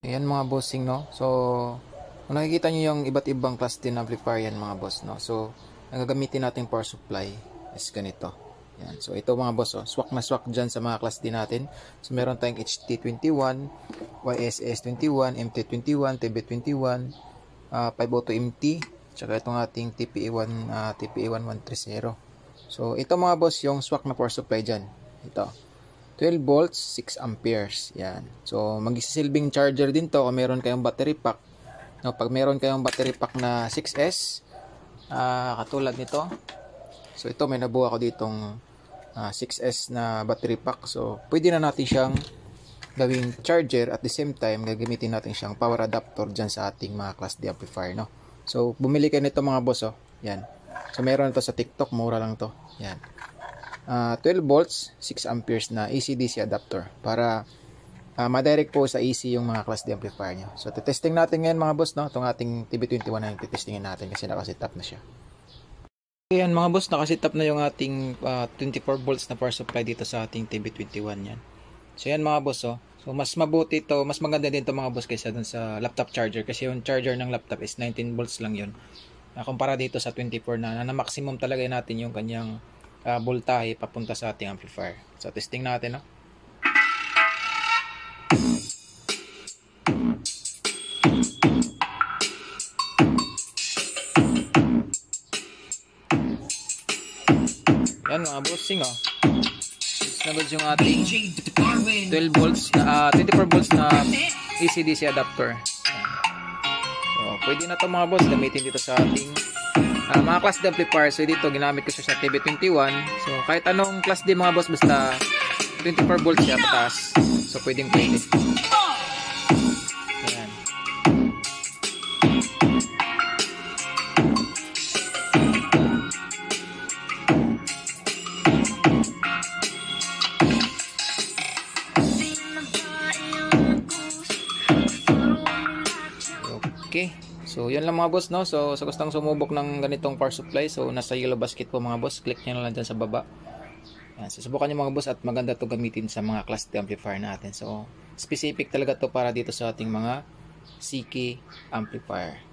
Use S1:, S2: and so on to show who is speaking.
S1: Ayan mga bossing, no. So kung nakikita nyo yung iba't ibang class din amplifier yan mga boss, no. So ang gagamitin natin power supply is ganito. Yan. So ito mga boss, swak na swak dyan sa mga class din natin. So meron tayong HT21, YSS21, MT21, TB21, 502MT, tsaka itong ating TPA1130. So ito mga boss yung swak na power supply dyan. Ito 12 volts, 6 amperes. Yan. So, magsisilbing charger din to kung meron kayong battery pack. No, pag meron kayong battery pack na 6S, katulad nito. So, ito may nabuo ako ditong 6S na battery pack. So, pwede na natin siyang gawing charger at the same time, gagamitin natin siyang power adapter dyan sa ating mga class D amplifier, no? So, bumili kayo nito mga boss, Yan. So, meron ito sa TikTok. Mura lang to. Yan. 12 volts, 6 amperes na AC-DC adapter para ma-direct po sa AC yung mga class D amplifier nyo. So, testing natin ngayon mga boss, no? Itong ating TB21 na yung testingin natin kasi nakaset up na siya. Ayan mga boss, nakaset up na yung ating 24 volts na power supply dito sa ating TB21 yan. So, yan mga boss, So, mas mabuti to, mas maganda din to mga boss kaysa dun sa laptop charger kasi yung charger ng laptop is 19 volts lang yun. Kumpara dito sa 24 na maximum talaga natin yung kanyang voltahe papunta sa ating amplifier. So, testing natin, no? Yan mga bossing, Snabos yung ating 12 volts na 24 volts na AC-DC adapter. So, pwede na to mga boss gamitin dito sa ating mga class D amplifier. So dito ginamit ko siya sa TB21. So kahit anong class D mga boss basta 24 volts siya pataas. So pwedeng pwede. Ayan. Okay. So, yun lang mga boss, no? So, sa gustong sumubok ng ganitong power supply, so, nasa yellow basket po mga boss. Click nyo na lang dyan sa baba. Yan. So, subukan nyo mga boss at maganda to gamitin sa mga class D amplifier natin. So, specific talaga to para dito sa ating mga CK amplifier.